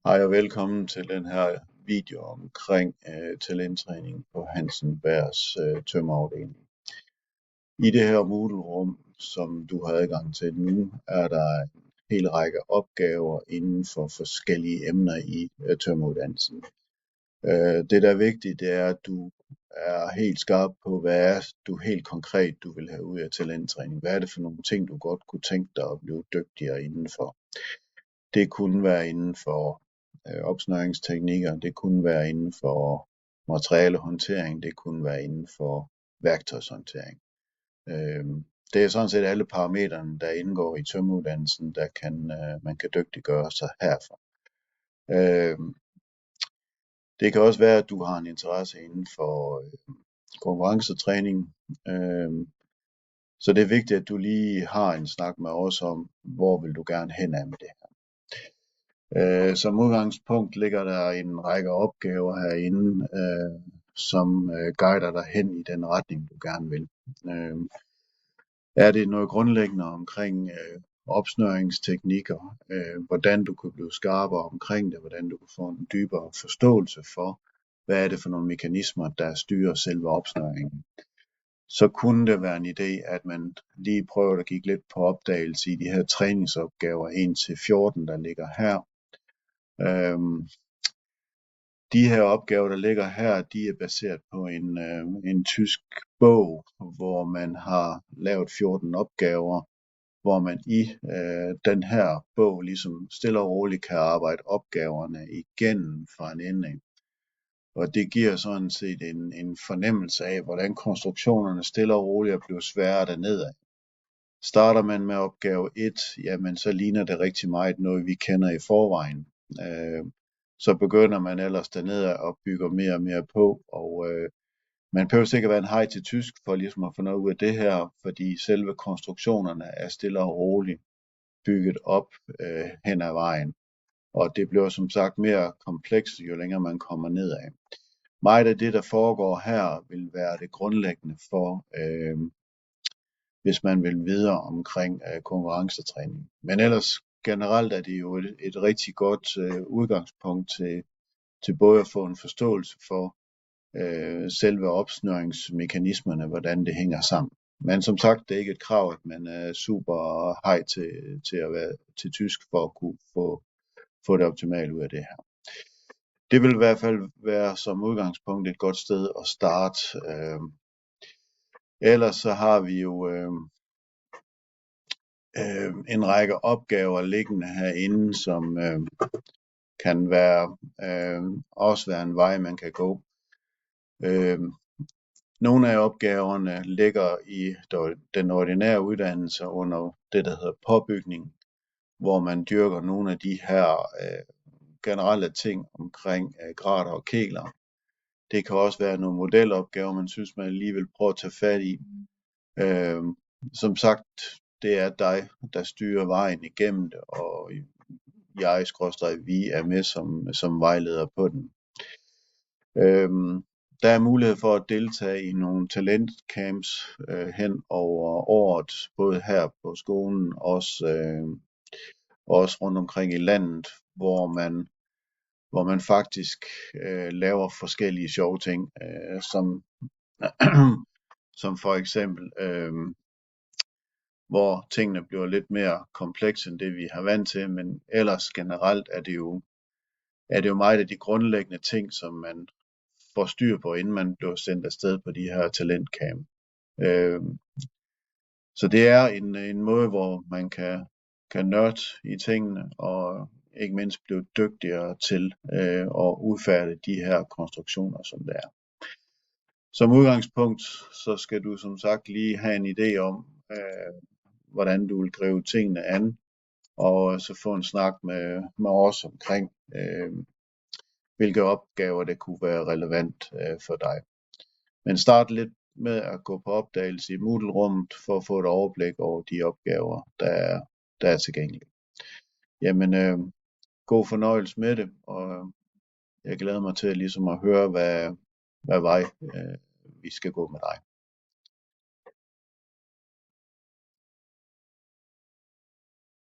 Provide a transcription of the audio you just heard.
Hej og velkommen til den her video omkring talenttræning på Hansenbergs tømmerafdeling. I det her Moodle-rum, som du har adgang til nu, er der en hel række opgaver inden for forskellige emner i tømmeruddannelsen. Det der er vigtigt, det er, at du er helt skarp på, hvad er du helt konkret du vil have ud af talenttræning. Hvad er det for nogle ting, du godt kunne tænke dig at blive dygtigere indenfor? Det kunne være inden for opsnøringsteknikker, det kunne være inden for materialehåndtering, det kunne være inden for værktøjshåndtering. Det er sådan set alle parametrene, der indgår i tømreruddannelsen, der man kan dygtiggøre sig herfra. Det kan også være, at du har en interesse inden for konkurrencetræning. Så det er vigtigt, at du lige har en snak med os om, hvor vil du gerne hen af med det her. Som udgangspunkt ligger der en række opgaver herinde, som guider dig hen i den retning, du gerne vil. Er det noget grundlæggende omkring opsnøringsteknikker, hvordan du kan blive skarpere omkring det, hvordan du kan få en dybere forståelse for, hvad er det for nogle mekanismer, der styrer selve opsnøringen. Så kunne det være en idé, at man lige prøver at kigge lidt på opdagelse i de her træningsopgaver 1-14, der ligger her. De her opgaver, der ligger her, de er baseret på en tysk bog, hvor man har lavet 14 opgaver, hvor man i den her bog ligesom stille og roligt kan arbejde opgaverne igennem fra en ende. Og det giver sådan set en fornemmelse af, hvordan konstruktionerne stille og roligt er blevet sværere dernede. Starter man med opgave 1, jamen så ligner det rigtig meget noget, vi kender i forvejen. Så begynder man ellers dernede og bygger mere og mere på, og man behøver sikkert være en hej til tysk for ligesom at få noget ud af det her, fordi selve konstruktionerne er stille og roligt bygget op hen ad vejen, og det bliver som sagt mere komplekst, jo længere man kommer nedad. Meget af det, der foregår her, vil være det grundlæggende for, hvis man vil videre omkring konkurrencetræning. Men ellers generelt er det jo et rigtig godt udgangspunkt til både at få en forståelse for selve opsnøringsmekanismerne, hvordan det hænger sammen. Men som sagt, det er ikke et krav, at man er super hej til at være til tysk for at kunne få det optimale ud af det her. Det vil i hvert fald være som udgangspunkt et godt sted at starte. Ellers så har vi jo en række opgaver liggende herinde, som kan være også være en vej, man kan gå. Nogle af opgaverne ligger i den ordinære uddannelse under det, der hedder påbygning, hvor man dyrker nogle af de her generelle ting omkring grader og keler. Det kan også være nogle modelopgaver, man synes, man lige vil prøve at tage fat i. Som sagt, det er dig, der styrer vejen igennem det, og vi er med som vejleder på den. Der er mulighed for at deltage i nogle talentcamps hen over året, både her på skolen, også rundt omkring i landet, hvor man faktisk laver forskellige sjove ting, som for eksempel, hvor tingene bliver lidt mere komplekse end det, vi har vant til, men ellers generelt er det jo meget af de grundlæggende ting, som man får styr på, inden man bliver sendt afsted på de her talentcamp. Så det er en måde, hvor man kan nørde i tingene, og ikke mindst blive dygtigere til at udfærdige de her konstruktioner, som det er. Som udgangspunkt, så skal du som sagt lige have en idé om, hvordan du vil gribe tingene an, og så få en snak med os omkring, hvilke opgaver det kunne være relevant for dig. Men start lidt med at gå på opdagelse i Moodle-rummet for at få et overblik over de opgaver, der er tilgængelige. Jamen, god fornøjelse med det, og jeg glæder mig til ligesom at høre, hvad vej vi skal gå med dig.